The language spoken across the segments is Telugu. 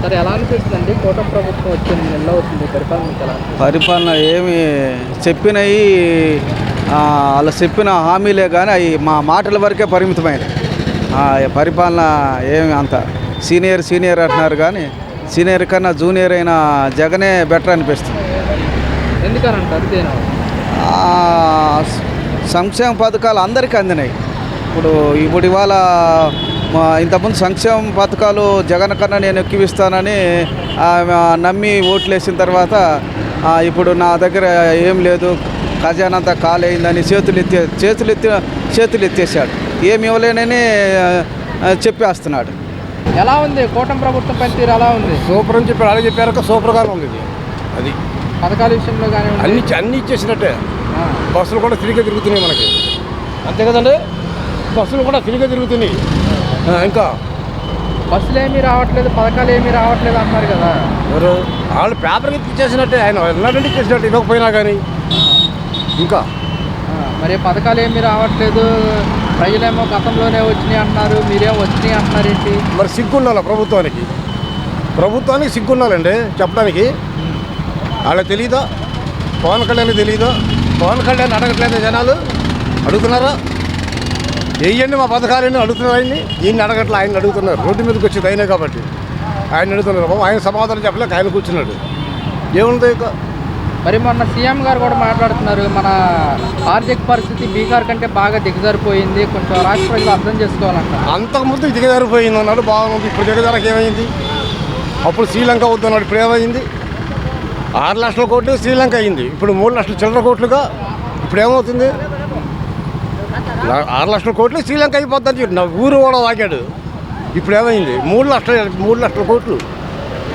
సార్ ఎలా అనిపిస్తుందండి? కూటమి ప్రభుత్వం వచ్చింది నెల అవుతుంది. పరిపాలన మీకు ఎలా అనిపిస్తుంది? పరిపాలన ఏమి చెప్పినవి వాళ్ళు చెప్పిన హామీలే కానీ అవి మా మాటల వరకే పరిమితమైనవి. పరిపాలన ఏమి అంత సీనియర్ అంటున్నారు కానీ సీనియర్ కన్నా జూనియర్ అయిన జగనే బెటర్ అనిపిస్తుంది. ఎందుకని అంటారు? సంక్షేమ పథకాలు అందరికీ అందినాయి. ఇప్పుడు ఇవాళ ఇంతకుముందు సంక్షేమ పథకాలు జగన్ కన్నా నేను ఎక్కువిస్తానని నమ్మి ఓట్లు వేసిన తర్వాత ఇప్పుడు నా దగ్గర ఏం లేదు, ఖజానంతా ఖాళీ అయిందని చేతులు ఎత్తేసాడు. ఏమి ఇవ్వలేనని చెప్పేస్తున్నాడు. ఎలా ఉంది కూటమి ప్రభుత్వం పనితీరు? ఎలా ఉంది? సూపర్ అని చెప్పారు. అలా చెప్పారు, సూపర్గానే ఉంది. అది పథకాల విషయంలో కానీ అన్ని ఇచ్చేసినట్టే. బస్సులు కూడా ఫ్రీగా తిరుగుతున్నాయి మనకి, అంతే కదండి. బస్సులు కూడా ఫ్రీగా తిరుగుతున్నాయి. ఇంకా బస్సులు ఏమీ రావట్లేదు, పథకాలు ఏమీ రావట్లేదు అంటున్నారు కదా. ఎవరు వాళ్ళు పేపర్కి ఇచ్చేసినట్టే, ఆయన ఎన్నడంటే ఇచ్చేసినట్టు ఇవ్వకపోయినా కానీ. ఇంకా మరి పథకాలు ఏమీ రావట్లేదు, ప్రజలేమో గతంలోనే వచ్చినాయి అంటున్నారు, మీరేమో వచ్చినాయి అంటున్నారు ఏంటి? మరి సిగ్గుండాలి ప్రభుత్వానికి సిగ్గుండాలండి చెప్పడానికి. వాళ్ళకి తెలీదా? పవన్ కళ్యాణ్ తెలీదా? పవన్ కళ్యాణ్ అడగట్లేదు, జనాలు అడుగుతున్నారా? వెయ్యండి మా పథకాలన్నీ అడుగుతున్నారు. ఈయన్ని అడగట్లే, ఆయన అడుగుతున్నారు. రోడ్డు మీదకి వచ్చేది అయినా కాబట్టి ఆయన అడుగుతున్నారు. ఆయన సమాధానం చెప్పలేక ఆయన కూర్చున్నాడు. ఏముంది ఇక? మరి మొన్న సీఎం గారు కూడా మాట్లాడుతున్నారు, మన ఆర్థిక పరిస్థితి బీహార్ కంటే బాగా దిగజారిపోయింది, కొంచెం రాష్ట్ర ప్రజలు అర్థం చేసుకోవాలంట. అంతకుముందు దిగజారిపోయింది అన్నాడు, బాగుంది. ఇప్పుడు దిగజారకి ఏమైంది? అప్పుడు శ్రీలంక వద్దన్నాడు, ఇప్పుడు ఏమైంది? 6 లక్షల కోట్లు శ్రీలంక అయింది, ఇప్పుడు 3 లక్షల చిల్లర కోట్లుగా. ఇప్పుడు ఏమవుతుంది? 6 లక్షల కోట్లు శ్రీలంక అయిపోద్దని చెప్పి నా ఊరు కూడా వాగాడు. ఇప్పుడు ఏమైంది? 3 లక్షల కోట్లు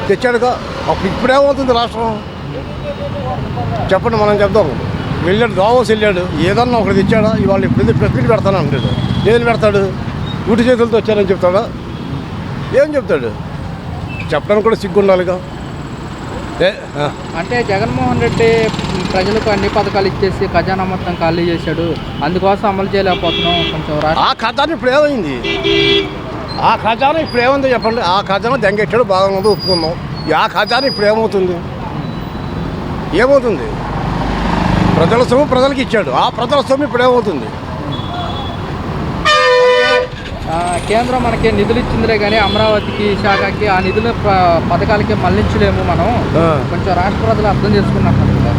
తెచ్చాడుగా. అప్పుడు ఇప్పుడు ఏమవుతుంది రాష్ట్రం? చెప్పండి, మనం చెప్దాం. వెళ్ళాడు, దావోస్ వెళ్ళాడు, ఏదన్నా ఒకటి తెచ్చాడా? ఇవాళ ఇప్పుడు ప్రెస్ మీట్ పెడతాను అంటాడు. ఏం పెడతాడు? ఉటి చేతులతో వచ్చారని చెప్తాడా? ఏం చెప్తాడు? చెప్పడానికి కూడా సిగ్గు ఉండాలిగా. అంటే జగన్మోహన్ రెడ్డి ప్రజలకు అన్ని పథకాలు ఇచ్చేసి ఖజానా మొత్తం ఖాళీ చేశాడు, అందుకోసం అమలు చేయలేకపోతున్నాం. కొంచెం ఆ ఖజానా ఇప్పుడు ఏమైంది? ఆ ఖజానా ఇప్పుడు ఏముందో చెప్పండి. ఆ ఖజానా దెంగెట్టాడు, బాగుందో ఒప్పుకుందాం. ఆ ఖజానా ఇప్పుడు ఏమవుతుంది? ప్రజల సొమ్ము ప్రజలకు ఇచ్చాడు, ఆ ప్రజల సొమ్ము ఇప్పుడు ఏమవుతుంది? కేంద్రం మనకి నిధులు ఇచ్చిందిలే కానీ అమరావతికి, శాఖకి ఆ నిధులు పథకాలకి మళ్లించలేము మనం. కొంచెం రాష్ట్ర ప్రజలు అర్థం చేసుకున్నాం.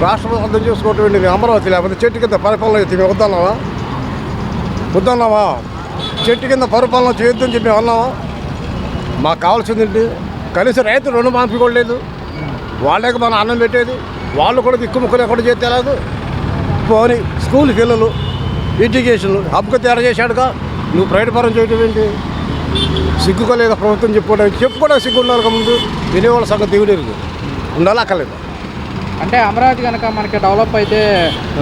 రాష్ట్ర ప్రజలు అర్థం చేసుకోవటం అమరావతి లేకపోతే చెట్టు కింద పరిపాలన అయితే మేము వద్దన్నావా? చెట్టు కింద పరిపాలన చేయొద్దని చెప్పి అన్నావా? మాకు కావాల్సింది కనీసం రైతు రుణమాఫీ కూడా లేదు. వాళ్ళకి మనం అన్నం పెట్టేది, వాళ్ళు కూడా దిక్కుముక్కలు ఎక్కడ చేస్తే ఎలాగో. పోనీ స్కూల్ పిల్లలు ఎడ్యుకేషన్ హబ్గా తయారు చేశాడుగా, నువ్వు ప్రైవేట్ పరం చేయటం ఏంటి? సిగ్గుకోలేదా ప్రభుత్వం చెప్పుకోవడానికి సిగ్గు ఉండాలి. ముందు వినేవాళ్ళ సంగతి దిగుడేరు ఉండాలి, అక్కర్లేదు. అంటే అమరావతి కనుక మనకి డెవలప్ అయితే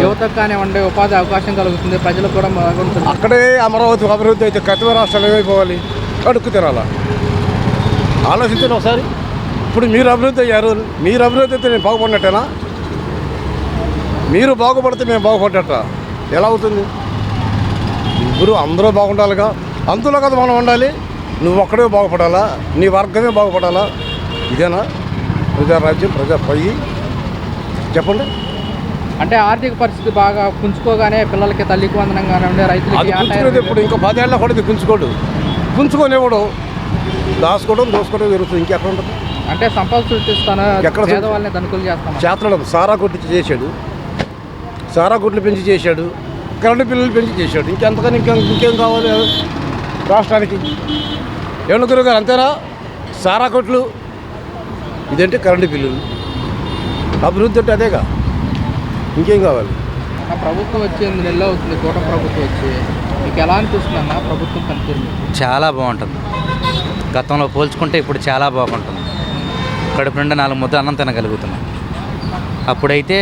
యువతకు కానివ్వండి ఉపాధి అవకాశం కలుగుతుంది, ప్రజలకు కూడా బాగుంటుంది. అక్కడే అభివృద్ధి అయితే కతిమ రాష్ట్రాలు ఏమైపోవాలి? అడుక్కు తినాలా? ఆలోచించండి ఒకసారి. ఇప్పుడు మీరు అభివృద్ధి అయ్యారు, మీరు అభివృద్ధి అయితే నేను బాగుపడినట్టేనా? మీరు బాగుపడితే మేము బాగుపడ్డట ఎలా అవుతుంది? ఇప్పుడు అందరూ బాగుండాలిగా, అందులో కదా మనం ఉండాలి. నువ్వు ఒక్కడే బాగుపడాలా, నీ వర్గమే బాగుపడాలా? ఇదేనా ప్రజారాజ్యం? ప్రజాపయ్యి చెప్పండి. అంటే ఆర్థిక పరిస్థితి బాగా పుంజుకోగానే పిల్లలకి తల్లికి వందనం కానివ్వండి, రైతులకి ఇప్పుడు ఇంకా 10 ఏళ్ళ కూడా పుంజుకోనివ్వడం, దోసుకోవడం జరుగుతుంది. ఇంకెక్కడ ఉంటుంది? అంటే సంపద సృష్టిస్తాను, ఎక్కడ వాళ్ళని ధనికులు చేస్తాను. చేతడం సారా కొట్టి చేశాడు, సారా కొట్లు పెంచి చేశాడు, కరెంటు బిల్లులు పెంచి చేశాడు. ఇంకెంతకని ఇంకేం కావాలి రాష్ట్రానికి? ఏమన్నా గురువు గారు అంతేనా? సారా కొట్లు, ఇదంటే కరెంటు బిల్లులు. అభివృద్ధి అంటే అదేగా, ఇంకేం కావాలి? ప్రభుత్వం వచ్చి 8 నెలలు అవుతుంది, కూటమి ప్రభుత్వం వచ్చి. మీకు ఎలా అనిపిస్తుంది అన్న ప్రభుత్వం పనితీరు? చాలా బాగుంటుంది. గతంలో పోల్చుకుంటే ఇప్పుడు చాలా బాగుంటుంది. కడుపు నిండా 4 ముద్ద అన్నం తినగలుగుతున్నాం. అప్పుడైతే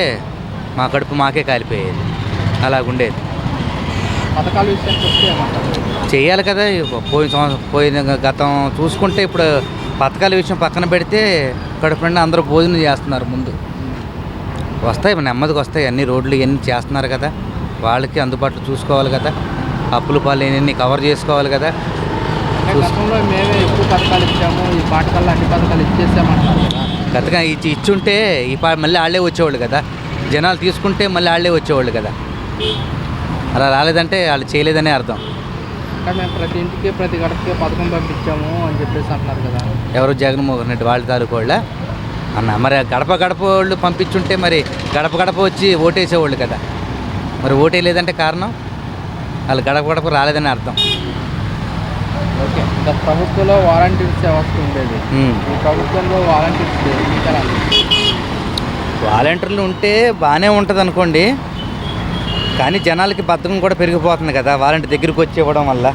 మా కడుపు మాకే కాలిపోయేది, అలాగుండేది. పథకాల విషయానికి వస్తే చేయాలి కదా. పోయిన గతం చూసుకుంటే ఇప్పుడు పథకాల విషయం పక్కన పెడితే కడుపు నిండా అందరూ భోజనం చేస్తున్నారు. ముందు వస్తాయి, నెమ్మదికి వస్తాయి. అన్ని రోడ్లు ఇవన్నీ చేస్తున్నారు కదా, వాళ్ళకి అందుబాటులో చూసుకోవాలి కదా. అప్పుల పాలు ఇవన్నీ కవర్ చేసుకోవాలి కదా. అంటే గతంలో మేమే ఎక్కువ పథకాలు ఇచ్చాము, ఈ పాటకల్లా అన్ని పథకాలు ఇచ్చేసామంటారు కదా. గతగా ఇచ్చుంటే మళ్ళీ వాళ్ళే వచ్చేవాళ్ళు కదా. జనాలు తీసుకుంటే మళ్ళీ వాళ్ళే వచ్చేవాళ్ళు కదా. అలా రాలేదంటే వాళ్ళు చేయలేదనే అర్థం. అంటే మేము ప్రతి ఇంటికి ప్రతి గడపకి పథకం పంపించాము అని చెప్పేసి అంటున్నారు కదా. ఎవరు జగన్మోహన్ రెడ్డి వాళ్ళ తాలూకు వాళ్ళ అన్న, మరి గడప గడప వాళ్ళు పంపించుంటే మరి గడప గడప వచ్చి ఓటేసేవాళ్ళు కదా. మరి ఓటేయలేదంటే కారణం వాళ్ళు గడప గడప రాలేదని అర్థం. ఓకే, గత ప్రభుత్వంలో వాలంటీర్స్ వ్యవస్థ ఉండేది, ఈ ప్రభుత్వంలో వాలంటీర్స్ లేదు. ఇంకా వాలంటీర్లు ఉంటే బాగానే ఉంటుంది అనుకోండి, కానీ జనాలకి బద్ధకం కూడా పెరిగిపోతుంది కదా వాలంటీర్ దగ్గరికి వచ్చి ఇవ్వడం వల్ల.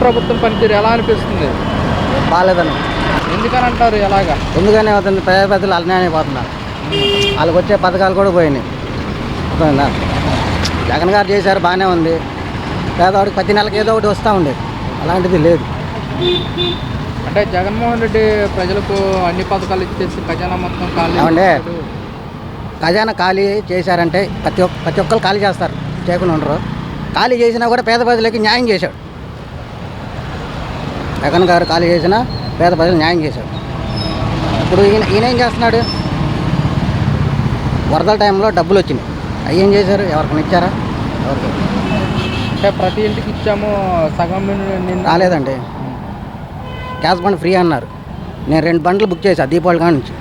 ప్రభుత్వం పనితీరు ఎలా అనిపిస్తుంది? బాగాలేదని. ఎందుకని అంటారు ఎలాగా? ఎందుకని అవుతుంది, పేద పెద్దలు అన్యాయం అయిపోతున్నారు. వాళ్ళకి వచ్చే పథకాలు కూడా పోయినాయి. అర్థమైందా? జగన్ గారు చేశారు, బాగానే ఉంది. పేదవాడికి ప్రతి నెలకి ఏదో ఒకటి వస్తూ ఉండేది, అలాంటిది లేదు. అంటే జగన్మోహన్ రెడ్డి ప్రజలకు అన్ని పథకాలు ఇచ్చేసి ఖజానా మొత్తం ఖాళీ ఏమండి? చేశాడు. ఖజానా ఖాళీ చేశారంటే ప్రతి ఒక్కరు ఖాళీ చేస్తారు, చేయకుండా ఉండరు. ఖాళీ చేసినా కూడా పేద ప్రజలకి న్యాయం చేశాడు. జగన్ గారు ఖాళీ చేసినా పేద ప్రజలు న్యాయం చేశాడు. ఇప్పుడు ఈయన ఏం చేస్తున్నాడు? వరదల టైంలో డబ్బులు వచ్చినాయి, అవి ఏం చేశారు? ఎవరికైనా ఇచ్చారా? ఎవరికి అంటే ప్రతి ఇంటికి ఇచ్చాము, సగం రాలేదండి. గ్యాస్ బండ్ ఫ్రీ అన్నారు. నేను 2 బండ్లు బుక్ చేశా దీపావళి కాడ నుంచి.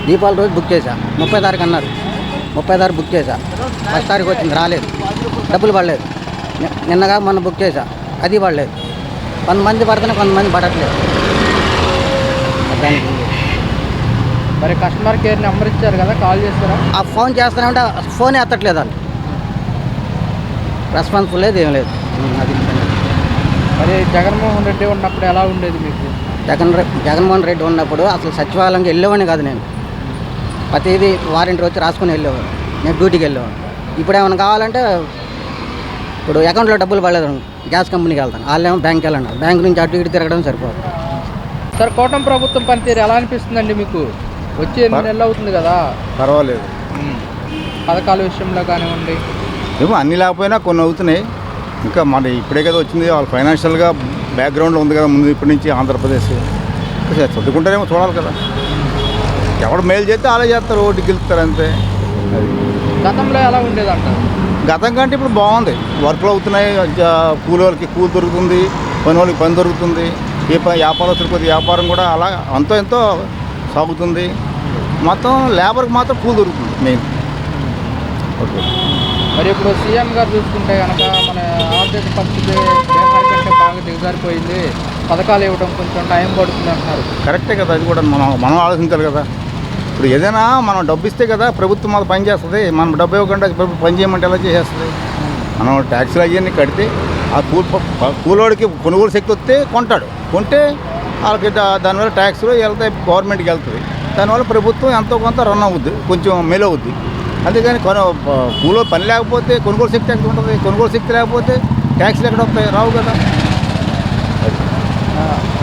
దీపావళి రోజు బుక్ చేశా, 30 తారీఖు అన్నారు. 30 తారీఖు బుక్ చేశా, 1 తారీఖు వచ్చింది, రాలేదు, డబ్బులు పడలేదు. నిన్నగా మొన్న బుక్ చేశా, అది పడలేదు. కొంతమంది పడుతున్నా, కొంతమంది పడట్లేదు. దానికి మరి కస్టమర్ కేర్ నెంబర్ ఇచ్చారు కదా, కాల్ చేస్తారా? ఆ ఫోన్ చేస్తానంటే ఫోనే ఎత్తట్లేదు వాళ్ళు. రెస్పాన్సిబుల్ లేదు, ఏం లేదు. అది మరి జగన్మోహన్ రెడ్డి ఉన్నప్పుడు ఎలా ఉండేది మీకు? జగన్మోహన్ రెడ్డి ఉన్నప్పుడు అసలు సచివాలయంకి వెళ్ళేవాడిని కాదు నేను. ప్రతిదీ వారంటీ వచ్చి రాసుకొని వెళ్ళేవాడు, నేను డ్యూటీకి వెళ్ళేవాడు. ఇప్పుడు ఏమైనా కావాలంటే ఇప్పుడు అకౌంట్లో డబ్బులు పడలేదు, గ్యాస్ కంపెనీకి వెళ్తాను, వాళ్ళేమో బ్యాంక్కి వెళ్ళండి, బ్యాంక్ నుంచి అటు ఇటు తిరగడం సరిపోదు. సార్, కూటమి ప్రభుత్వం పనితీరు ఎలా అనిపిస్తుందండి మీకు? వచ్చి 8 నెలలు అవుతుంది కదా. పర్వాలేదు. పథకాల విషయంలో కానివ్వండి, ఏమో అన్నీ లేకపోయినా కొన్ని అవుతున్నాయి. ఇంకా మన ఇప్పుడే కదా వచ్చింది, వాళ్ళు ఫైనాన్షియల్గా బ్యాక్గ్రౌండ్లో ఉంది కదా ముందు ఇప్పటి నుంచి ఆంధ్రప్రదేశ్. చదువుకుంటారేమో చూడాలి కదా. ఎవడు మేలు చేస్తే అలా చేస్తారు, ఓటు గెలుస్తారు అంతే. అది గతంలో ఎలా ఉండేది అంటారు? గతం కంటే ఇప్పుడు బాగుంది, వర్క్లు అవుతున్నాయి, కూలి వాళ్ళకి కూలి దొరుకుతుంది, పని వాళ్ళకి పని దొరుకుతుంది, వ్యాపారస్తులకు కొద్ది వ్యాపారం కూడా అలా అంతో ఎంతో సాగుతుంది. మొత్తం లేబర్కి మాత్రం కూలి దొరుకుతుంది మెయిన్. ఓకే, మరి ఇప్పుడు సీఎం గారు చూసుకుంటే కనుక మన ఆర్థిక పరిస్థితి కేంద్రం కంటే బాగా దిగజారిపోయింది, పథకాలు ఇవ్వడం కొంచెం టైం పడుతుంది అంటున్నారు. కరెక్టే కదా, అది కూడా మనం ఆలోచించాలి కదా. ఇప్పుడు ఏదైనా మనం డబ్బు ఇస్తే కదా ప్రభుత్వం మాకు పని చేస్తుంది. మనం డబ్బు ఇవ్వకుండా ప్రభుత్వం పని చేయమంటే ఎలా చేసేస్తుంది? మనం ట్యాక్సులు అవన్నీ కడితే ఆ కూలోడికి కొనుగోలు శక్తి వస్తే కొంటాడు, కొంటే వాళ్ళకి దానివల్ల ట్యాక్సులు వెళ్తాయి, గవర్నమెంట్కి వెళ్తుంది. దానివల్ల ప్రభుత్వం ఎంతో కొంత రన్ అవుద్ది, కొంచెం మేలు అవుద్ది. అందుకని కూలో పని లేకపోతే కొనుగోలు శక్తి ఎక్కడ ఉంటుంది? కొనుగోలు శక్తి లేకపోతే ట్యాక్సులు ఎక్కడ వస్తాయి? రావు కదా.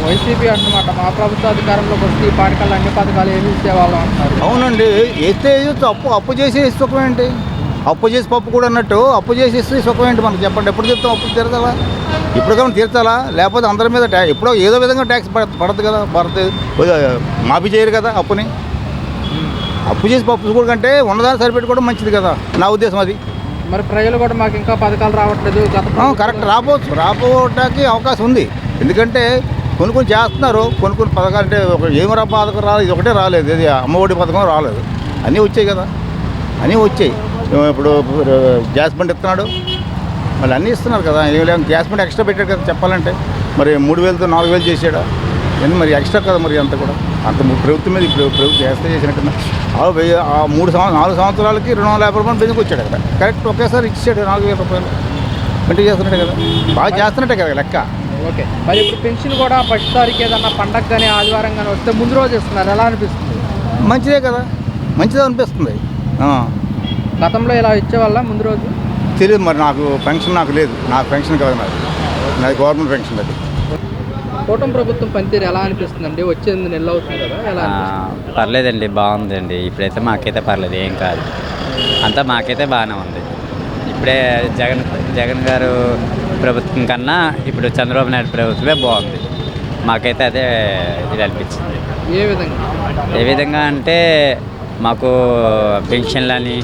వైసీపీ అన్నమాట, మా ప్రభుత్వ అధికారంలోకి వస్తే ఈ పాఠకాలు అన్ని పథకాలు ఏమి ఇచ్చేవాళ్ళం అంటున్నారు. అవునండి, వేస్తే అప్పు చేసి సుఖం ఏంటి? అప్పు చేసి పప్పు కూడా అన్నట్టు అప్పు చేసేసి సుఖం ఏంటి మనకు చెప్పండి? ఎప్పుడు చెప్తాం అప్పు తీర్చాలా? ఇప్పుడు కానీ తీర్చాలా? లేకపోతే అందరి మీద ఎప్పుడో ఏదో విధంగా ట్యాక్స్ పడదు కదా. మాఫీ చేయరు కదా అప్పుని. అప్పు చేసి పప్పు కూడా కంటే ఉన్నదాన్ని సరిపెట్టుకోవడం మంచిది కదా, నా ఉద్దేశం అది. మరి ప్రజలు కూడా మాకు ఇంకా పథకాలు రావట్లేదు. కరెక్ట్, రాబోటానికి అవకాశం ఉంది. ఎందుకంటే కొన్ని చేస్తున్నారు, కొన్ని పథకాలు అంటే ఏమి పథకం రాలేదు, ఇది ఒకటే రాలేదు, ఇది అమ్మఒడి పథకం రాలేదు. అన్నీ వచ్చాయి కదా, అన్నీ వచ్చాయి. ఇప్పుడు గ్యాస్ బండ్ ఇస్తున్నాడు, మళ్ళీ అన్నీ ఇస్తున్నారు కదా. గ్యాస్ బండ్ ఎక్స్ట్రా పెట్టాడు కదా చెప్పాలంటే. మరి 3,000తో 4,000 చేశాడా? ఎందుకు మరి ఎక్స్ట్రా కదా మరి అంత కూడా. అంత ప్రభుత్వం మీద ఇప్పుడు ప్రభుత్వం చేస్తే చేసినట్టు 4 సంవత్సరాలకి 250 రూపాయలు బెందుకు వచ్చాడు అక్కడ. కరెక్ట్ ఒకేసారి ఇచ్చాడు 4,000 రూపాయలు. అంటే చేస్తున్నట్టే కదా, బాగా చేస్తున్నట్టే కదా లెక్క. ఓకే, మరి ఇప్పుడు పెన్షన్ కూడా 1 తారీఖు ఏదన్నా పండగ కానీ ఆదివారం కానీ వస్తే ముందు రోజు ఇస్తున్నారు, ఎలా అనిపిస్తుంది? మంచిదే కదా, మంచిదే అనిపిస్తుంది. గతంలో ఇలా ఇచ్చేవాళ్ళ ముందు రోజు? తెలియదు మరి, నాకు పెన్షన్ నాకు లేదు, నాకు పెన్షన్ కాదు, నాది గవర్నమెంట్ పెన్షన్. అది కూటమి ప్రభుత్వం పనితీరు ఎలా అనిపిస్తుందండి? వచ్చే 8 నెలలు అవుతుంది కదా, ఎలా అనిపిస్తుంది? పర్లేదండి, బాగుందండి. ఇప్పుడైతే మాకైతే పర్లేదు, ఏం కాదు, అంతా మాకైతే బాగానే ఉంది. ఇప్పుడే జగన్ గారు ప్రభుత్వం కన్నా ఇప్పుడు చంద్రబాబు నాయుడు ప్రభుత్వమే బాగుంది. మాకైతే అదే ఇది అనిపించింది. ఏ విధంగా? ఏ విధంగా అంటే మాకు పెన్షన్లని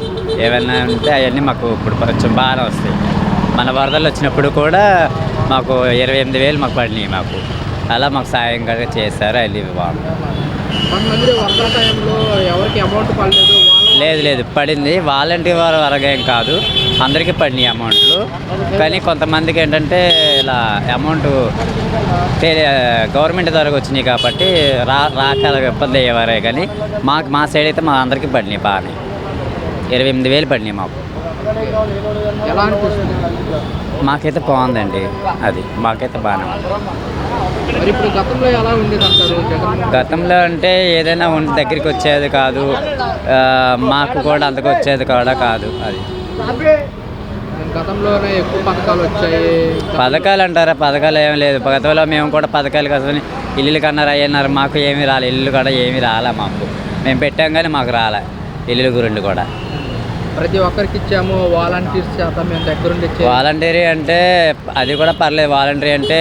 ఏమైనా ఉంటే అవన్నీ మాకు ఇప్పుడు కొంచెం బాగానే వస్తాయి. మన వరదలు వచ్చినప్పుడు కూడా మాకు 28,000 మాకు పడినాయి. మాకు అలా మాకు సాయం కూడా చేశారు. అది బాగుంది. కొంతమంది వరదల టైంలో ఎవరికి అమౌంట్ పడలేదు. లేదు పడింది. వాలంటీర్ వారు వరకేం కాదు, అందరికీ పడినాయి అమౌంట్లు. కానీ కొంతమందికి ఏంటంటే ఇలా అమౌంట్ గవర్నమెంట్ ద్వారా వచ్చినాయి కాబట్టి రాక ఇబ్బంది అయ్యేవారే. కానీ మా సైడ్ అయితే మా అందరికీ పడినాయి బాగానే. 28,000 పడినాయి మాకు. ఎలా అనిపిస్తుంది? మాకైతే బాగుందండి. అది మాకైతే బాగానే ఉంది. మరి ఇప్పుడు గతంలో ఎలా ఉండేది అంటారు? గతంలో అంటే ఏదైనా దగ్గరికి వచ్చేది కాదు, మాకు కూడా అంతకు వచ్చేది కూడా కాదు. అది గతంలోనే ఎక్కువ పథకాలు వచ్చాయి. పథకాలు అంటారా? పథకాలు ఏమీ లేదు. గతంలో మేము కూడా పథకాలు కోసం ఇల్లు కన్నారు అయ్యన్నారు. మాకు ఏమీ రాలే. ఇల్లు కూడా ఏమీ రాలే మాకు. మేము పెట్టాం కానీ మాకు రాలే ఇల్లు గురించి కూడా. ప్రతి ఒక్కరికి ఇచ్చాము. వాలంటీర్స్ చేత మేము దగ్గరుండి ఇచ్చాము. వాలంటీరీ అంటే అది కూడా పర్లేదు. వాలంటీరీ అంటే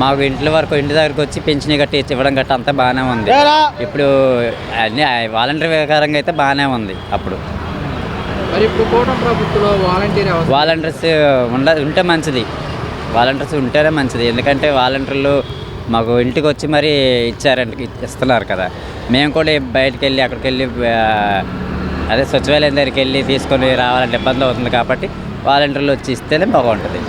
మాకు ఇంటి దగ్గరకు వచ్చి పెన్షన్ గట్టి ఇవ్వడం గట్ట అంతా బాగానే ఉంది. ఇప్పుడు అన్ని వాలంటీర్ ప్రకారంగా అయితే బాగానే ఉంది. అప్పుడు మరి ఇప్పుడు కూటమి ప్రభుత్వంలో వాలంటీర్స్ ఉంటే మంచిది. వాలంటీర్స్ ఉంటేనే మంచిది. ఎందుకంటే వాలంటీర్లు మాకు ఇంటికి వచ్చి మరీ ఇస్తున్నారు కదా. మేము కూడా బయటకు వెళ్ళి అక్కడికి వెళ్ళి అదే సచివాలయం దగ్గరికి వెళ్ళి తీసుకొని రావాలంటే ఇబ్బంది అవుతుంది. కాబట్టి వాలంటీర్లు వచ్చి ఇస్తేనే బాగుంటుంది.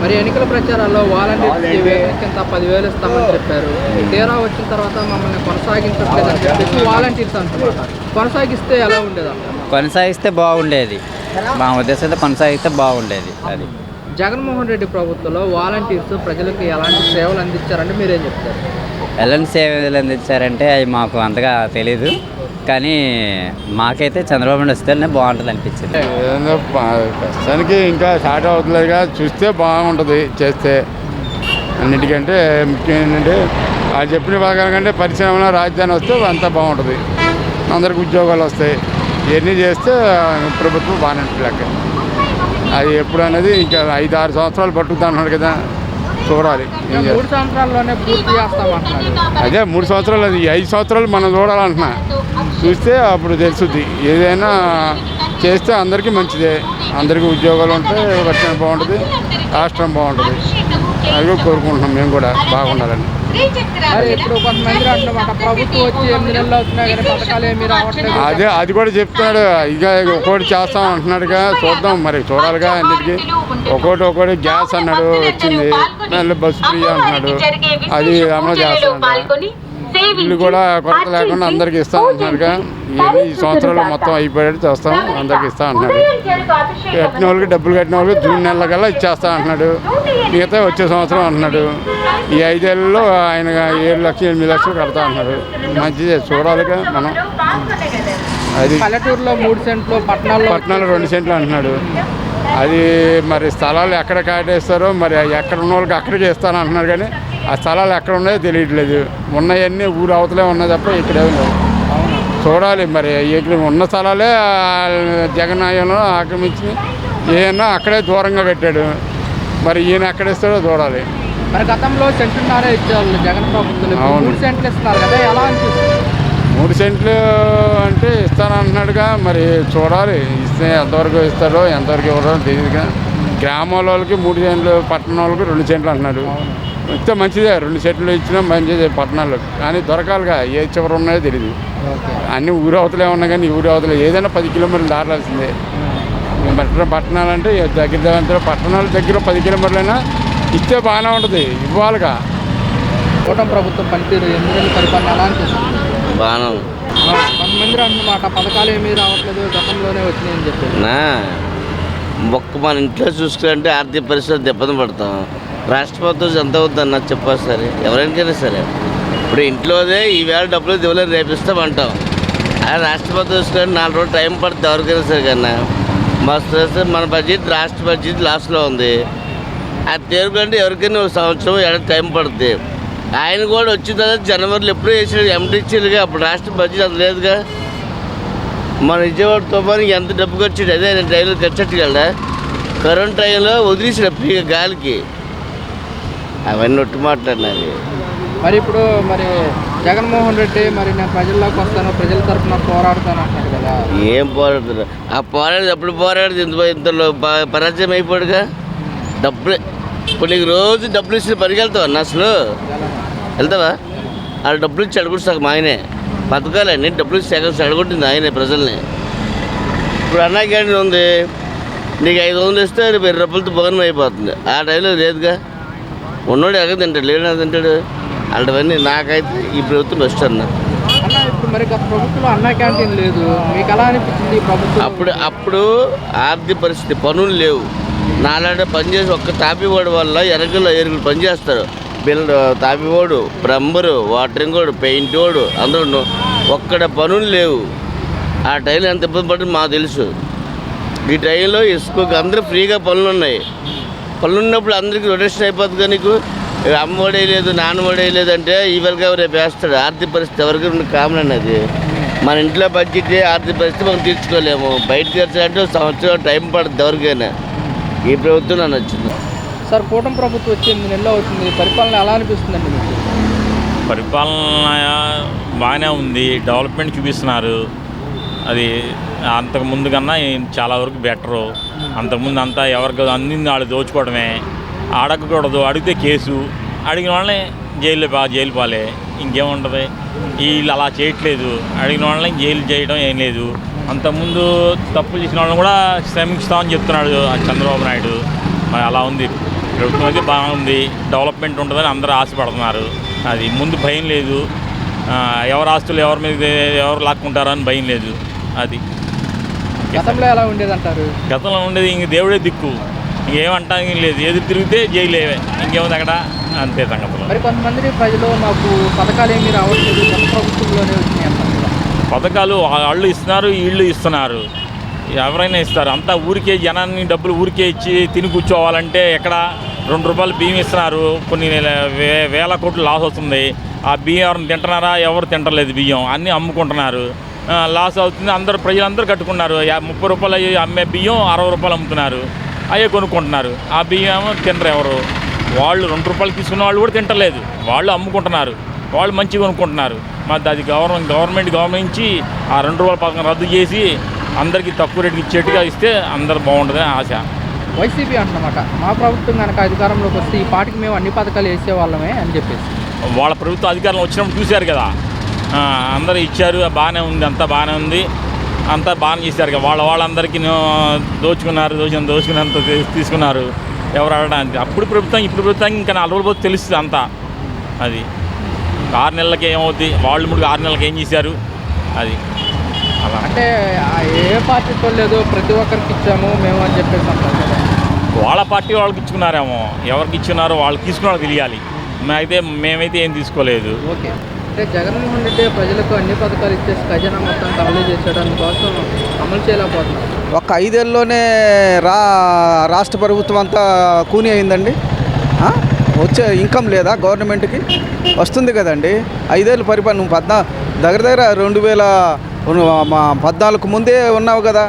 మరి ఎన్నికల ప్రచారాల్లో వాలంటీర్స్ కింద 10,000 ఇస్తామని చెప్పారు. తీరా వచ్చిన తర్వాత మమ్మల్ని కొనసాగించట్లేదని చెప్పేసి వాలంటీర్స్ అంటున్నారు. కొనసాగిస్తే ఎలా ఉండేది? కొనసాగిస్తే బాగుండేది. మా ఉద్దేశంతో కొనసాగిస్తే బాగుండేది. అది జగన్మోహన్ రెడ్డి ప్రభుత్వంలో వాలంటీర్స్ ప్రజలకు ఎలాంటి సేవలు అందించారంటే మీరేం చెప్తారు? ఎలాంటి సేవలు అందించారంటే అవి మాకు అంతగా తెలీదు. కానీ మాకైతే చంద్రబాబు నాయుడు వస్తేనే బాగుంటుంది అనిపించింది. ప్రస్తుతానికి ఇంకా స్టార్ట్ అవుతుందిగా, చూస్తే బాగుంటుంది. చేస్తే అన్నిటికంటే ముఖ్యం ఏంటంటే వాళ్ళు చెప్పిన ప్రకారం పరిశ్రమల రాజధాని వస్తే అంతా బాగుంటుంది. అందరికి ఉద్యోగాలు వస్తాయి. ఇవన్నీ చేస్తే ప్రభుత్వం బాగానే ఉంటుంది లెక్క. అది ఎప్పుడు అనేది ఇంకా 5-6 సంవత్సరాలు పట్టుకుతా అన్నాడు కదా, చూడాలి. 3 సంవత్సరాల్లోనే పూర్తి చేస్తామంటున్నారు. అదే 3 సంవత్సరాలు, అది 5 సంవత్సరాలు మనం చూడాలంటున్నా. చూస్తే అప్పుడు తెలుస్తుంది. ఏదైనా చేస్తే అందరికీ మంచిదే. అందరికీ ఉద్యోగాలు ఉంటే రక్షణ బాగుంటుంది, రాష్ట్రం బాగుంటుంది. అది కూడా కోరుకుంటున్నాం మేము కూడా బాగుండాలని. ఇప్పుడు కొంతమంది అంటున్నమాట ప్రభుత్వం వచ్చి 8 నెలలు అవుతున్నాయి కానీ పథకాలు ఏమీ రావట్లేదు. అది కూడా చెప్తున్నాడు. ఇక ఒక్కోటి చేస్తాం అంటున్నాడుగా, చూద్దాం మరి, చూడాలిగా. అన్నిటికీ ఒక్కోటి గ్యాస్ అన్నాడు వచ్చింది, మళ్ళీ బస్సు ఫ్రీ అంటున్నాడు. అది అమలు చేస్తాడు. ఇల్లు కూడా కొరత లేకుండా అందరికి ఇస్తాం అంటున్నాడుగా. ఈ సంవత్సరాలు మొత్తం అయిపోయేట్టు చేస్తాం, అందరికి ఇస్తా అంటున్నాడు. కట్టిన వాళ్ళకి డబ్బులు కట్టిన వాళ్ళకి జూన్ నెల కల్లా ఇచ్చేస్తా అంటున్నాడు. మిగతా వచ్చే సంవత్సరం అంటున్నాడు. ఈ 5 ఏళ్ళలో ఆయన 7 లక్షలు 8 లక్షలు కడతా అంటున్నాడు. మంచిదే, చూడాలిగా మనం. అది పల్లెటూరులో 3 సెంట్లు, పట్టణాల్లో 2 సెంట్లు అంటున్నాడు. అది మరి స్థలాలు ఎక్కడ కాటేస్తారో మరి ఎక్కడ ఉన్న వాళ్ళకి అక్కడికి ఇస్తాను అంటున్నారు. కానీ ఆ స్థలాలు ఎక్కడ ఉన్నాయో తెలియట్లేదు. ఉన్నాయన్నీ ఊరు అవతలే ఉన్నాయి తప్ప ఇక్కడే లేవు. చూడాలి మరి. ఉన్న స్థలాలే జగన్నాయంలో ఆక్రమించి ఏమన్నా అక్కడే దూరంగా కట్టాడు. మరి ఈయన ఎక్కడిస్తాడో చూడాలి. మరి గతంలో సెంటున్నారే ఇచ్చేవాళ్ళు జగన్ ప్రభుత్వం. 3 సెంట్లు ఇస్తున్నారు కదా, ఎలా అనిపిస్తుంది? 3 సెంట్లు అంటే ఇస్తానంటున్నాడుగా. మరి చూడాలి, ఇస్తే ఎంతవరకు ఇస్తాడో ఎంతవరకు ఇవ్వడో తెలియదుగా. గ్రామాల వాళ్ళకి 3 సెంట్లు, పట్టణం వాళ్ళకి 2 సెంట్లు అంటున్నాడు. ఇస్తే మంచిదే. 2 సెంట్లు ఇచ్చినా మంచిదే పట్టణాల్లో. కానీ దొరకాలిగా, ఏ చివరి ఉన్నాయో తెలియదు. అన్నీ ఊరు అవతలే ఉన్నాయి. కానీ ఊరు అవతలే ఏదైనా 10 కిలోమీటర్లు దాటాల్సిందే. పట్టణాలంటే దగ్గర పట్టణాల దగ్గర 10 కిలోమీటర్లైనా ఇస్తే బాగానే ఉంటుంది. ఇవ్వాలిగా. కూటమి ప్రభుత్వం పనితీరు 8 నెలల పరిపాలన ఎలా అనిపిస్తుంది? బాగా కొంతమంది అన్నమాట పథకాలు ఏమీ రావట్లేదు, గతంలోనే వచ్చినాయని చెప్పి. మన ఇంట్లో చూసుకుంటే ఆర్థిక పరిస్థితి దెబ్బతిని పడతాం. రాష్ట్ర ప్రభుత్వం ఎంత అవుతుందన్న చెప్పాలి సరే, ఎవరికైనా సరే. ఇప్పుడు ఇంట్లోనే ఈవేళ డబ్బులు దివలేదు రేపిస్తామంటాం. అదే రాష్ట్ర ప్రభుత్వం చూసుకుంటే 4 రోజులు టైం పడుతుంది ఎవరికైనా సరే. కన్నా మస్తు మన బడ్జెట్, రాష్ట్ర బడ్జెట్ లాస్ట్లో ఉంది. అది తేరుకుంటే ఎవరికైనా 1 సంవత్సరం టైం పడుతుంది. ఆయన కూడా వచ్చిన తర్వాత జనవరిలో ఎప్పుడూ వేసాడు ఎంటీసీలుగా. అప్పుడు రాష్ట్ర బడ్జెట్ అది లేదుగా. మన విజయవాడతో పాటు ఎంత డబ్బు ఖర్చు, అదే ట్రైన్లో ఖర్చు కదా. కరోనా టైంలో వదిలేసిన ఫ్రీగా గాలికి, అవన్నీ ఒట్టు మాట్లాడినారు. మరి ఇప్పుడు మరి జగన్మోహన్ రెడ్డి మరి నేను ప్రజల్లోకి వస్తాను, ప్రజల తరఫున పోరాడుతాను అంటారు కదా. ఏం పోరాడుతున్నారు? ఆ పోరాడేది అప్పుడు పోరాడేది ఇంతలో పరాజయం అయిపోయాడుగా. డబ్బులు ఇప్పుడు నీకు రోజు డబ్బులు ఇచ్చిన పరిగెళ్తావా అన్న? అసలు వెళ్తావా? ఆ డబ్బులు ఇచ్చి అడుగుడు సగం ఆయనే. పథకాలన్నీ డబ్బులు ఇచ్చి అడగొట్టింది ఆయనే ప్రజల్ని. ఇప్పుడు అన్నా క్యాంటీన్ ఉంది, నీకు 500 ఇస్తే 1000 రూపాయలతో భవనం అయిపోతుంది. ఆ టైంలో లేదుగా. ఉన్నోడు ఎక్కడ తింటాడు, లేడు తింటాడు. అలాంటివన్నీ నాకైతే ఈ ప్రభుత్వం బెస్ట్ అన్న. ఇప్పుడు మరి గత ప్రభుత్వంలో అన్నా క్యాంటీన్ లేదు, మీకు ఎలా అనిపించింది ప్రభుత్వం? అప్పుడు ఆర్థిక పరిస్థితి, పనులు లేవు. నాలాంటి పనిచేసి ఒక్క తాపివాడు వల్ల ఎరగలు పనిచేస్తారు. తాపివాడు, ప్లంబరు, వాటరింగ్ వాడు, పెయింట్ వాడు, అందరూ ఒక్కడ పనులు లేవు. ఆ టైంలో ఎంత ఇబ్బంది పడుతుంది మాకు తెలుసు. ఈ టైంలో ఇసుకకి అందరూ ఫ్రీగా పనులు ఉన్నాయి. పనులు ఉన్నప్పుడు అందరికీ రొటేషన్ అయిపోతుంది. నీకు అమ్మఒడే లేదు, నాన్నఒడే లేదంటే ఇవాళగా రేపు వేస్తాడు. ఆర్థిక పరిస్థితి ఎవరికి కామన్ అనేది. మన ఇంట్లో బడ్జెట్ ఆర్థిక పరిస్థితి మనం తీర్చుకోలేము. బయట తీర్చాలంటే సంవత్సరం టైం పడుతుంది ఎవరికైనా. ఈ ప్రభుత్వం నాకు నచ్చింది. సార్, కూటమి ప్రభుత్వం వచ్చి 8 నెలలు అవుతుంది, పరిపాలన ఎలా అనిపిస్తుందండి మీకు? పరిపాలన బాగానే ఉంది, డెవలప్మెంట్ చూపిస్తున్నారు. అది అంతకుముందు కన్నా చాలా వరకు బెటరు. అంతకుముందు అంతా ఎవరికి అందింది వాళ్ళు దోచుకోవడమే, అడగకూడదు, అడిగితే కేసు, అడిగిన వాళ్ళని జైలు పాలే, ఇంకేముంటుంది. వీళ్ళు అలా చేయట్లేదు, అడిగిన వాళ్ళని జైలు చేయడం ఏం లేదు. అంతకుముందు తప్పులు చేసిన వాళ్ళని కూడా శ్రమిస్తామని చెప్తున్నాడు చంద్రబాబు నాయుడు. మరి అలా ఉంది ప్రభుత్వం. అయితే బాగుంది, డెవలప్మెంట్ ఉంటుందని అందరూ ఆశపడుతున్నారు. అది ముందు భయం లేదు, ఎవరు ఆస్తులు ఎవరి మీద ఎవరు లాక్కుంటారని భయం లేదు. అది గతంలో ఎలా ఉండేది అంటారు? గతంలో ఉండేది ఇంక దేవుడే దిక్కు, ఇంకేమంటానికి లేదు. ఎదురు తిరిగితే జైలేవే, ఇంకేముంది అక్కడ, అంతే సంగతులు. మరి కొంతమంది ప్రజలు మాకు పథకాలు ఏమీ రావట్లేదు, గత ప్రభుత్వంలోనే వచ్చినాయి అంటారు. పథకాలు వాళ్ళు ఇస్తున్నారు, వీళ్ళు ఇస్తున్నారు, ఎవరైనా ఇస్తారు. అంతా ఊరికే జనాన్ని డబ్బులు ఊరికే ఇచ్చి తిని కూర్చోవాలంటే ఎక్కడ? 2 రూపాయలు బియ్యం ఇస్తున్నారు, కొన్ని వేల కోట్లు లాస్ వస్తుంది. ఆ బియ్యం ఎవరిని తింటున్నారా? ఎవరు తింటలేదు. బియ్యం అన్నీ అమ్ముకుంటున్నారు, లాస్ అవుతుంది. ప్రజలందరూ కట్టుకున్నారు. 30 రూపాయలు అమ్మే బియ్యం 60 రూపాయలు అమ్ముతున్నారు, అయ్యే కొనుక్కుంటున్నారు. ఆ బియ్యం తినరు ఎవరు. వాళ్ళు 2 రూపాయలు తీసుకున్న వాళ్ళు కూడా తింటలేదు, వాళ్ళు అమ్ముకుంటున్నారు, వాళ్ళు మంచిగా కొనుక్కుంటున్నారు. మరి అది గవర్నమెంట్ గమనించి ఆ 2 రూపాయల పథకం రద్దు చేసి అందరికీ తక్కువ రేటుకి ఇచ్చేట్టుగా ఇస్తే అందరు బాగుంటుందని ఆశ. వైసీపీ అంటున్నమాట, మా ప్రభుత్వం కనుక అధికారంలోకి వస్తే ఈ పాటికి మేము అన్ని పథకాలు వేసేవాళ్ళమే అని చెప్పేసి. వాళ్ళ ప్రభుత్వం అధికారంలో వచ్చినప్పుడు చూశారు కదా, అందరూ ఇచ్చారు, బాగానే ఉంది, అంతా బాగానే ఉంది, అంతా బాగానే చేశారు కదా. వాళ్ళందరికీ దోచుకున్నంత తీసుకున్నారు. ఎవరు అడగడానికి అప్పుడు ప్రభుత్వం ఇప్పుడు ప్రభుత్వం ఇంకా 4 రోజులు పోతే తెలుస్తుంది అంతా. అది 6 నెలలకి ఏమవుతుంది, వాళ్ళు 6 నెలలకి ఏం చేశారు. అది అలా అంటే ఏ పార్టీతో లేదు, ప్రతి ఒక్కరికి ఇచ్చాము మేము అని చెప్పేసి అంటారు కదా. వాళ్ళ పార్టీ వాళ్ళకి ఇచ్చుకున్నారేమో, ఎవరికి ఇచ్చుకున్నారో వాళ్ళు తీసుకున్న వాళ్ళకి తెలియాలి. మేమైతే ఏం తీసుకోలేదు. ఓకే, అంటే జగన్మోహన్ రెడ్డి ప్రజలకు అన్ని పథకాలు ఇచ్చేసి ఖజానా మొత్తం అమలు చేసేయడానికి కోసం అమలు చేయలేకపోతున్నారు. ఒక్క 5 ఏళ్ళలోనే రాష్ట్ర ప్రభుత్వం అంతా కూని అయిందండి. వచ్చే ఇన్కమ్ లేదా గవర్నమెంట్కి? వస్తుంది కదండి. 5 ఏళ్ళు పరిపాలన దగ్గర 2014 ముందే ఉన్నావు కదా.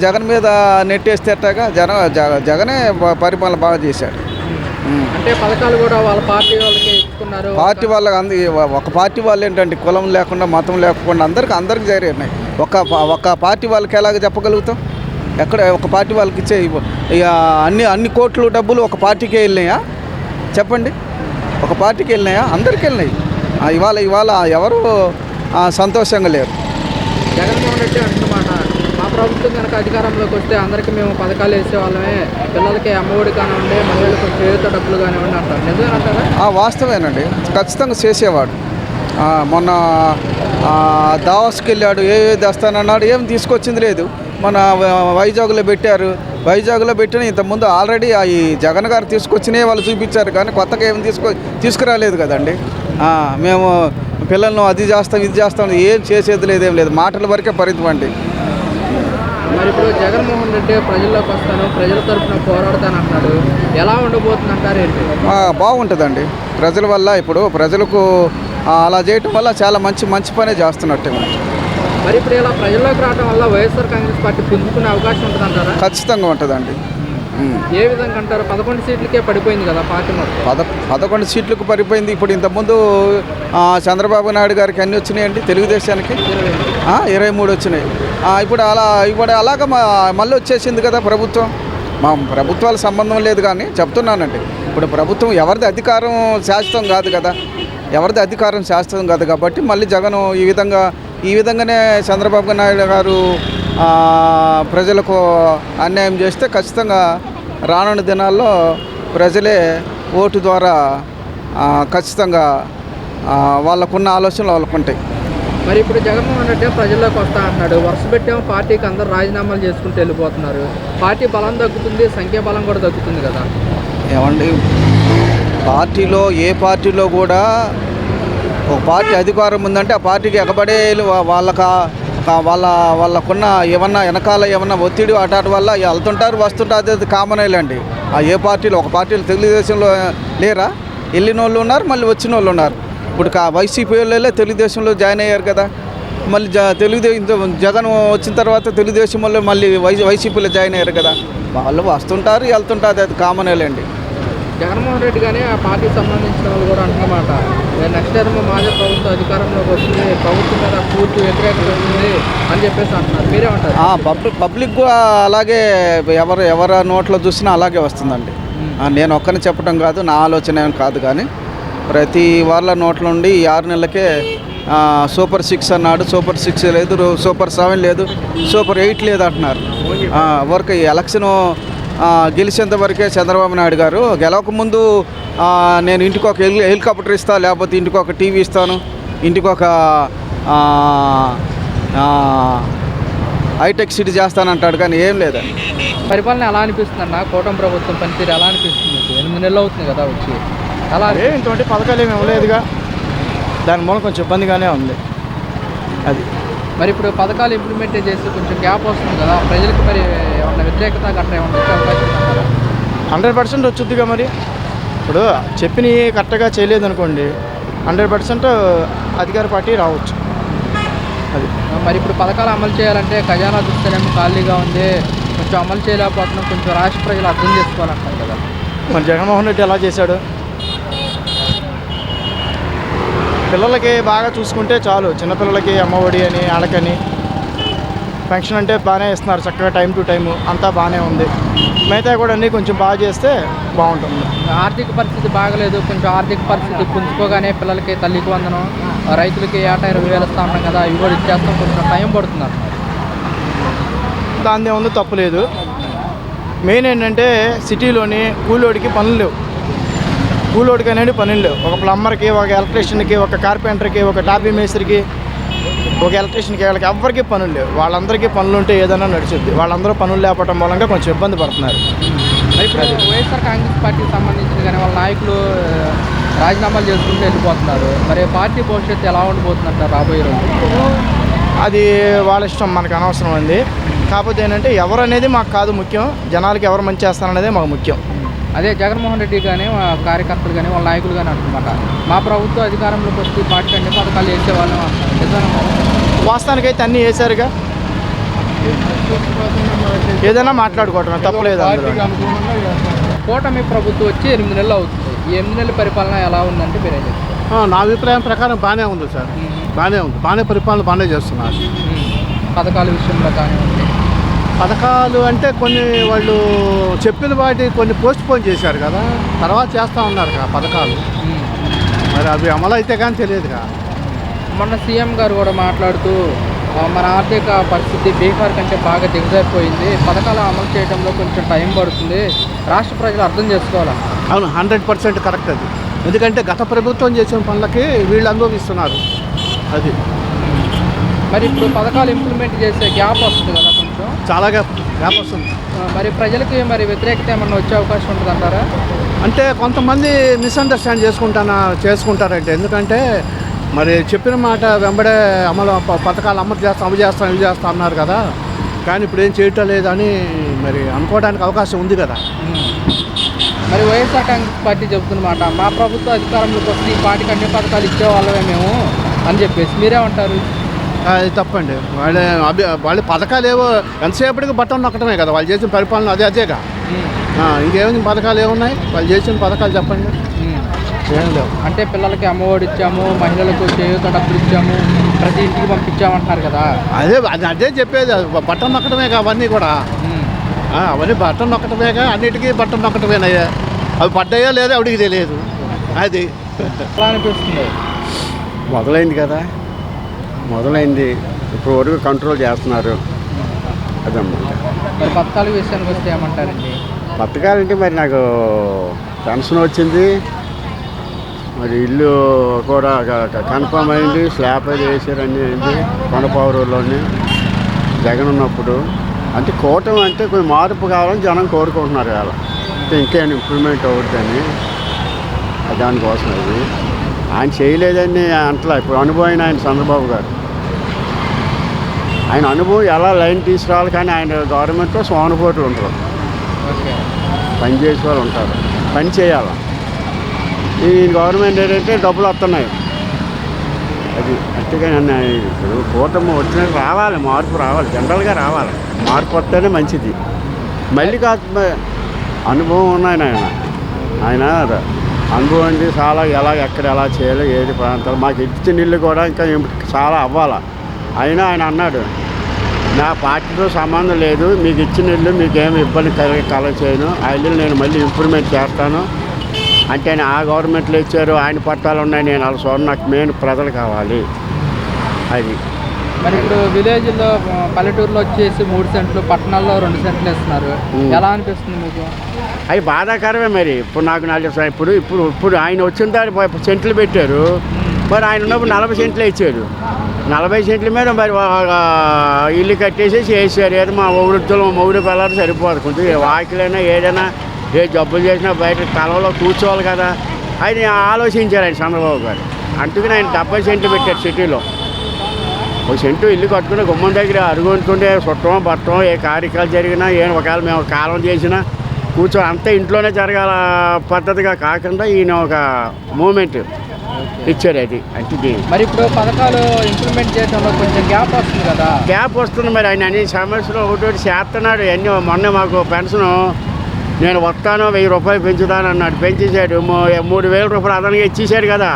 జగన్ మీద నెట్టేస్తే అట్టగా జగనే పరిపాలన బాగా చేశాడు. అంటే పథకాలు కూడా వాళ్ళ పార్టీ వాళ్ళకి ఇచ్చుకున్నారు. పార్టీ వాళ్ళకి ఒక పార్టీ వాళ్ళు ఏంటంటే కులం లేకుండా మతం లేకుండా అందరికి జరిగినాయి. ఒక పార్టీ వాళ్ళకి ఎలాగ చెప్పగలుగుతాం? ఎక్కడ ఒక పార్టీ వాళ్ళకి ఇచ్చే ఇక అన్ని కోట్లు డబ్బులు ఒక పార్టీకే వెళ్ళినాయా చెప్పండి? ఒక పార్టీకి వెళ్ళినాయా? అందరికీ వెళ్ళినాయి. ఇవాళ ఎవరు సంతోషంగా లేరు. జగన్మోహన్ రెడ్డి అంటున్నమాట, మా ప్రభుత్వం కనుక అధికారంలోకి వస్తే అందరికీ మేము పథకాలు వేసేవాళ్ళమే, పిల్లలకి అమ్మఒడి కానివ్వండి, మహిళలకు చేయుత డబ్బులు కానివ్వండి అంటారు. నిజమేనంటారా? వాస్తవేనండి, ఖచ్చితంగా చేసేవాడు. మొన్న దావస్కి వెళ్ళాడు, ఏది వస్తానన్నాడు, ఏం తీసుకొచ్చింది లేదు. మన వైజాగ్లో పెట్టారు, వైజాగ్లో పెట్టిన ఇంతకుముందు ఆల్రెడీ ఈ జగన్ గారు తీసుకొచ్చినవి వాళ్ళు చూపించారు, కానీ కొత్తగా ఏం తీసుకురాలేదు కదండి. మేము పిల్లలను అది చేస్తాం ఇది చేస్తాం, ఏం చేసేది లేదేం లేదు, మాటల వరకే పరిమితం అండి. మరి ఇప్పుడు జగన్మోహన్ రెడ్డి ప్రజల్లోకి వస్తాను, ప్రజల తరఫున పోరాడతాను అంటున్నాడు, ఎలా ఉండబోతుంది అంటారు ఏంటి? బాగుంటుందండి. ప్రజల వల్ల ఇప్పుడు ప్రజలకు అలా చేయటం వల్ల చాలా మంచి పనే చేస్తున్నట్టే. మరి ఇప్పుడు ఇలా ప్రజల్లోకి రావడం వల్ల వైఎస్ఆర్ కాంగ్రెస్ పార్టీ పుంజుకునే అవకాశం ఉంటుందంటారా? ఖచ్చితంగా ఉంటుందండి. ఏ విధంగా అంటారు? 11 సీట్లకే పడిపోయింది కదా పార్టీ మొత్తం. 11 సీట్లకు పడిపోయింది. ఇప్పుడు ఇంతకుముందు చంద్రబాబు నాయుడు గారికి అన్నీ వచ్చినాయండి, తెలుగుదేశానికి 23 వచ్చినాయి. ఇప్పుడు అలాగ మళ్ళీ వచ్చేసింది కదా ప్రభుత్వం. మా ప్రభుత్వాల సంబంధం లేదు, కానీ చెప్తున్నానండి, ఇప్పుడు ప్రభుత్వం ఎవరిది అధికారం శాశ్వతం కాదు కదా, కాబట్టి మళ్ళీ జగన్ ఈ విధంగానే చంద్రబాబు నాయుడు గారు ప్రజలకు అన్యాయం చేస్తే ఖచ్చితంగా రానున్న దినాల్లో ప్రజలే ఓటు ద్వారా ఖచ్చితంగా వాళ్ళకున్న ఆలోచనలు వాళ్ళకు ఉంటాయి. మరి ఇప్పుడు జగన్మోహన్ రెడ్డి ప్రజల్లోకి వస్తా అంటున్నాడు, వరుస పెట్టాము పార్టీకి అందరూ రాజీనామాలు చేసుకుంటూ వెళ్ళిపోతున్నారు. పార్టీ బలం తగ్గుతుంది, సంఖ్యాబలం కూడా తగ్గుతుంది కదా. ఏమండి, ఏ పార్టీలో కూడా ఒక పార్టీ అధికారం ఉందంటే ఆ పార్టీకి ఎగబడే వాళ్ళకున్న ఏమన్నా వెనకాల ఏమన్నా ఒత్తిడి అటాటి వల్ల వెళ్తుంటారు, వస్తుంటారు, అది కామనేలండి. ఏ పార్టీలో ఒక పార్టీలో తెలుగుదేశంలో లేరా, వెళ్ళిన వాళ్ళు ఉన్నారు, మళ్ళీ వచ్చిన వాళ్ళు ఉన్నారు. ఇప్పుడు వైసీపీ వాళ్ళే తెలుగుదేశంలో జాయిన్ అయ్యారు కదా, మళ్ళీ జగన్ వచ్చిన తర్వాత తెలుగుదేశం వాళ్ళు మళ్ళీ వైసీపీలో జాయిన్ అయ్యారు కదా, వాళ్ళు వస్తుంటారు, వెళ్తుంటారు, అది కామనేలండి. జగన్మోహన్ రెడ్డి కానీ ఆ పార్టీకి సంబంధించిన వాళ్ళు కూడా అంటున్నమాట, నెక్స్ట్ టైం మాజీ ప్రభుత్వం అధికారంలోకి వస్తుంది, ప్రభుత్వం మీద పూర్తి వ్యతిరేకత వస్తుంది అని చెప్పేసి అంటున్నారు. మీరేమంటారు? పబ్లిక్ అలాగే ఎవరి నోట్లో చూసినా అలాగే వస్తుందండి. నేను ఒక్కరిని చెప్పడం కాదు, నా ఆలోచన ఏం కాదు, కానీ ప్రతి వాళ్ళ నోట్ల నుండి ఈ 6 నెలలకే సూపర్ 6 అన్నాడు, సూపర్ 6 లేదు, సూపర్ 7 లేదు, సూపర్ 8 లేదు అంటున్నారు. వరకు ఈ ఎలక్షను గెలిచేంత వరకే చంద్రబాబు నాయుడు గారు గెలవకముందు నేను ఇంటికి ఒక హెలికాప్టర్ ఇస్తాను, లేకపోతే ఇంటికి ఒక టీవీ ఇస్తాను, ఇంటికి ఒక హైటెక్ సిటీ చేస్తానంటాడు, కానీ ఏం లేదండి. పరిపాలన ఎలా అనిపిస్తుంది అన్న? కూటమి ప్రభుత్వం పనితీరు ఎలా అనిపిస్తుంది? 8 నెలలు అవుతుంది కదా వచ్చి, అలా ఇంటువంటి పథకాలు ఏమి ఇవ్వలేదుగా, దాని మూలం కొంచెం ఇబ్బందిగానే ఉంది. అది మరి ఇప్పుడు పథకాలు ఇంప్లిమెంట్ చేసి కొంచెం గ్యాప్ వస్తుంది కదా ప్రజలకు, మరి ఏమన్నా వ్యతిరేకత గట్రా ఏమన్నా వచ్చే అవకాశం ఉందా? 100% వచ్చుద్దిగా. మరి ఇప్పుడు చెప్పినవి కరెక్ట్గా చేయలేదనుకోండి, 100% అధికార పార్టీ రావచ్చు. అది మరి ఇప్పుడు పథకాలు అమలు చేయాలంటే ఖజానా చూస్తేనేమో ఖాళీగా ఉంది, కొంచెం అమలు చేయలేకపోతున్నాం, కొంచెం రాష్ట్ర ప్రజలు అర్థం చేసుకోవాలంటారు కదా. మరి జగన్మోహన్ రెడ్డి ఎలా చేశాడు? పిల్లలకి బాగా చూసుకుంటే చాలు, చిన్నపిల్లలకి అమ్మఒడి అని ఆడకని పెన్షన్ అంటే బాగానే ఇస్తున్నారు, చక్కగా టైం టు టైము అంతా బాగానే ఉంది. మిగతా కూడా అన్నీ కొంచెం బాగా చేస్తే బాగుంటుంది. ఆర్థిక పరిస్థితి బాగలేదు, కొంచెం ఆర్థిక పరిస్థితి పుంజుకోగానే పిల్లలకి తల్లికి వందనం, రైతులకి ఏటా 20,000 ఇస్తా ఉన్నాం కదా, ఇవి కూడా ఇచ్చేస్తాం, కొంచెం టైం పడుతున్నారు. దాని ఉంది, తప్పులేదు. మెయిన్ ఏంటంటే సిటీలోని కూలోడికి పనులు లేవు, కూలోడికి అనేది పనులు లేవు. ఒక ప్లంబర్కి, ఒక ఎలక్ట్రీషియన్కి, ఒక కార్పెంటర్కి, ఒక టాపీ మేస్త్రికి, ఒక ఎలక్ట్రీషియన్కి, వాళ్ళకి ఎవరికి పనులు లేవు. వాళ్ళందరికీ పనులు ఉంటే ఏదైనా నడుచుద్ది. వాళ్ళందరూ పనులు లేకపోవడం మూలంగా కొంచెం ఇబ్బంది పడుతున్నారు. ఇప్పుడు వైఎస్ఆర్ కాంగ్రెస్ పార్టీకి సంబంధించిన కానీ వాళ్ళ నాయకులు రాజీనామాలు చేసుకుంటూ వెళ్ళిపోతున్నారు. మరి పార్టీ భవిష్యత్తు ఎలా ఉండిపోతుందంటారు రాబోయే రోజు? అది వాళ్ళ ఇష్టం, మనకు అనవసరం అండి. కాకపోతే ఏంటంటే ఎవరు అనేది మాకు కాదు ముఖ్యం, జనాలకి ఎవరు మంచి చేస్తారనేదే మాకు ముఖ్యం. అదే జగన్మోహన్ రెడ్డి కానీ కార్యకర్తలు కానీ వాళ్ళ నాయకులు కానీ అంటున్నమాట, మా ప్రభుత్వం అధికారంలోకి వస్తే పార్టీ అన్ని పథకాలు వేసేవాళ్ళం అంటారు. వాస్తవానికైతే అన్నీ వేశారుగా, ఏదైనా మాట్లాడుకోవటం తప్పలేదు. కూటమి ప్రభుత్వం వచ్చి 8 నెలలు అవుతుంది. ఈ 8 నెలల పరిపాలన ఎలా ఉందంటే మీరే చెప్తారు? నా అభిప్రాయం ప్రకారం బాగానే ఉంది సార్, బాగానే ఉంది, బాగానే పరిపాలన బాగానే చేస్తున్నారు. పథకాల విషయంలో కానివ్వండి, పథకాలు అంటే కొన్ని వాళ్ళు చెప్పిన వాటి కొన్ని పోస్ట్ పోన్ చేశారు కదా, తర్వాత చేస్తూ ఉన్నారు కదా పథకాలు, మరి అవి అమలు అయితే కానీ తెలియదుగా. మొన్న సీఎం గారు కూడా మాట్లాడుతూ మన ఆర్థిక పరిస్థితి బీహార్ కంటే బాగా దిగజారిపోయింది, పథకాలు అమలు చేయడంలో కొంచెం టైం పడుతుంది, రాష్ట్ర ప్రజలు అర్థం చేసుకోవాలి. అవును, 100% కరెక్ట్ అది. ఎందుకంటే గత ప్రభుత్వం చేసిన పనులకి వీళ్ళు అనుభవిస్తున్నారు. అది మరి ఇప్పుడు పథకాలు ఇంప్లిమెంట్ చేసే గ్యాప్ వస్తుంది కదా, కొంచెం చాలా గ్యాప్ వస్తుంది. మరి ప్రజలకి మరి వ్యతిరేకత ఏమన్నా వచ్చే అవకాశం ఉంటుంది అంటారా? అంటే కొంతమంది మిస్అండర్స్టాండ్ చేసుకుంటారంటే, ఎందుకంటే మరి చెప్పిన మాట వెంబడే పథకాలు అమలు చేస్తాం ఇవి చేస్తాం అన్నారు కదా, కానీ ఇప్పుడు ఏం చేయటం లేదని మరి అనుకోవడానికి అవకాశం ఉంది కదా. మరి వైఎస్ఆర్ కాంగ్రెస్ పార్టీ చెబుతున్నమాట, మా ప్రభుత్వం అధికారంలోకి వస్తే ఈ పార్టీకి అన్ని పథకాలు ఇచ్చేవాళ్ళమే మేము అని చెప్పేసి, మీరేమంటారు? అది తప్పండి. వాళ్ళ పథకాలు ఏవో ఎంతసేపటికి బట్టలు నొక్కడమే కదా వాళ్ళు చేసిన పరిపాలన, అదేగా. ఇంకేమైనా పథకాలు ఏమున్నాయి వాళ్ళు చేసిన పథకాలు చెప్పండి. ఏం లేవు. అంటే పిల్లలకి అమ్మఒడి ఇచ్చాము, మహిళలకు చేయూత డబ్బులు ఇచ్చాము, ప్రతి ఇంటికి పంపించామంటున్నారు కదా. అదే చెప్పేది, బట్టలు నొక్కడమేగా అవన్నీ కూడా. అవన్నీ బట్టలు నొక్కడమేగా, అన్నిటికీ బట్టలు నొక్కడమేనయ్యా. అవి పడ్డాయో లేదో అవిడికి తెలియదు. అది ఎలా అనిపిస్తుంది? మొదలైంది కదా, మొదలైంది. ఇప్పుడు వరకు కంట్రోల్ చేస్తున్నారు. అదన్నమాట. మరి పథకాల విషయానికి వస్తే ఏమంటారండి? పథకాలంటే మరి నాకు పెన్షన్ వచ్చింది, మరి ఇల్లు కూడా కన్ఫర్మ్ అయింది, స్లాబ్ అది వేసారు, అన్నీ అయింది కొండపావురులోని జగన్ ఉన్నప్పుడు. అంటే కూటమి అంటే కొంచెం మార్పు కావాలని జనం కోరుకుంటున్నారు కదా. అంటే ఇంకేమైనా ఇంప్రూవ్మెంట్ అవుతుందని దానికోసం అది ఆయన చేయలేదని అంటలా. ఇప్పుడు అనుభవం ఆయన చంద్రబాబు గారు, ఆయన అనుభవం ఎలా లైన్ తీసుకురావాలి. కానీ ఆయన గవర్నమెంట్లో సోనపోట్లు ఉంటారు, పని చేసే వాళ్ళు ఉంటారు, పని చేయాలి. ఈ గవర్నమెంట్ ఏంటంటే డబ్బులు వస్తున్నాయి, అది అంతేగాని ఇప్పుడు కూటమి వచ్చినట్టు రావాలి, మార్పు రావాలి, జనరల్గా రావాలి. మార్పు వస్తేనే మంచిది. మళ్ళీ కాదు అనుభవం ఉన్నాయి ఆయన అనుభవం అండి చాలా, ఎక్కడ ఎలా చేయాలి, ఏది ప్రాంతాలు. మాకు ఇచ్చిన ఇల్లు కూడా ఇంకా చాలా అవ్వాలి. అయినా ఆయన అన్నాడు, నా పార్టీతో సంబంధం లేదు, మీకు ఇచ్చిన ఇల్లు మీకేమి ఇబ్బంది కలగ చేయను, ఆ ఇల్లు నేను మళ్ళీ ఇంప్రూవ్మెంట్ చేస్తాను అంటే. ఆ గవర్నమెంట్లో ఇచ్చారు, ఆయన పట్టాలు ఉన్నాయి, నేను అలా చూడండి, నాకు మెయిన్ ప్రజలు కావాలి. అది మరి ఇప్పుడు విలేజ్లో పల్లెటూరులో వచ్చేసి 3 సెంట్లు, పట్టణాల్లో 2 సెంట్లు ఇస్తున్నారు. ఎలా అనిపిస్తుంది మీకు? అవి బాధాకరమే. మరి ఇప్పుడు నాకు ఇప్పుడు ఆయన వచ్చిన దాని సెంట్లు పెట్టారు, మరి ఆయన ఉన్నప్పుడు 40 సెంట్లే ఇచ్చారు. 40 సెంట్ల మీద మరి ఇల్లు కట్టేసి చేశారు. ఏదో మా వృద్ధులు మొగుడు పిల్లలు సరిపోదు, కొంచెం వాకిలైనా ఏదైనా ఏ జబ్బులు చేసినా బయట తలలో కూర్చోవాలి కదా. ఆయన ఆలోచించారు ఆయన చంద్రబాబు గారు. అందుకని ఆయన 70 సెంట్లు పెట్టారు సిటీలో. 1 సెంటు ఇల్లు కట్టుకుని గుమ్మం దగ్గర అరుగుంటుంటే చుట్టం పట్టం ఏ కార్యక్రమాలు జరిగినా ఒకవేళ మేము కాలం చేసినా అంతా ఇంట్లోనే జరగాల పద్ధతిగా కాకుండా ఈయన ఒక మూమెంట్ ఇచ్చారు. అది అంటే మరి ఇప్పుడు పథకాలు ఇంప్లిమెంట్ చేయడంలో కొంచెం గ్యాప్ వస్తుంది కదా. గ్యాప్ వస్తుంది. మరి ఆయన అన్ని సమస్యలు ఒకటి చేస్తున్నాడు. అన్నీ మొన్న మాకు పెన్షను నేను వస్తాను 1000 రూపాయలు పెంచుతాను అన్నాడు, పెంచేశాడు. 3000 రూపాయలు అదనంగా ఇచ్చేసాడు కదా.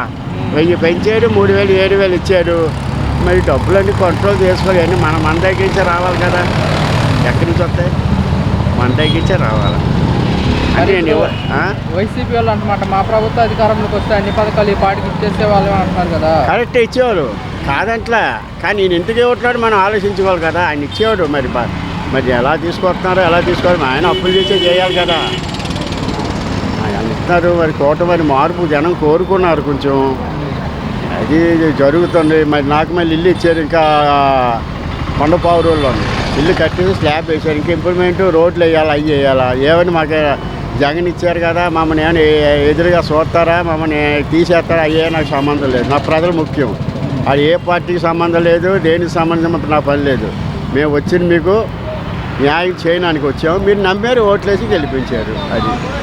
1000 పెంచాడు, 3000 7000 ఇచ్చాడు. మరి డబ్బులన్నీ కంట్రోల్ చేసుకోవాలి. అన్నీ మన దగ్గరించే రావాలి కదా. ఎక్కడి నుంచి వస్తాయి? మన దగ్గరించే రావాలి. వైసీపీ వాళ్ళు అంటమాట, మా ప్రభుత్వ అధికారంలోకి వస్తే అన్ని పథకాలు ఈ పాటికి ఇచ్చేసే వాళ్ళు అంటున్నారు కదా. కరెక్ట్ ఇచ్చేవారు కాదంట్లా, కానీ నేను ఎందుకు ఇవ్వట్లేదు మనం ఆలోచించుకోవాలి కదా. ఆయన ఇచ్చేవాడు, మరి ఎలా తీసుకొస్తున్నారో ఎలా తీసుకోవాలి. ఆయన అప్పులు చేసే చేయాలి కదా. ఆయన ఇస్తున్నారు. మరి కూటమి మార్పు జనం కోరుకున్నారు కొంచెం, అది జరుగుతుంది. మరి నాకు మళ్ళీ ఇల్లు ఇచ్చారు, ఇంకా కొండపావురులో ఇల్లు కట్టి స్లాబ్ వేశారు. ఇంకా ఇంప్రూవ్మెంట్ రోడ్లు వేయాలి, అవి వేయాలా. ఏమని మాకు జగన్ ఇచ్చారు కదా, మమ్మల్ని ఏమైనా ఎదురుగా చూస్తారా, మమ్మల్ని తీసేస్తారా, అయ్యే నాకు సంబంధం లేదు. నా ప్రజలు ముఖ్యం. అది ఏ పార్టీకి సంబంధం లేదు, దేనికి సంబంధం నా పని లేదు. మేము వచ్చింది మీకు న్యాయం చేయడానికి వచ్చాము, మీరు నమ్మారు, ఓట్లేసి గెలిపించారు. అది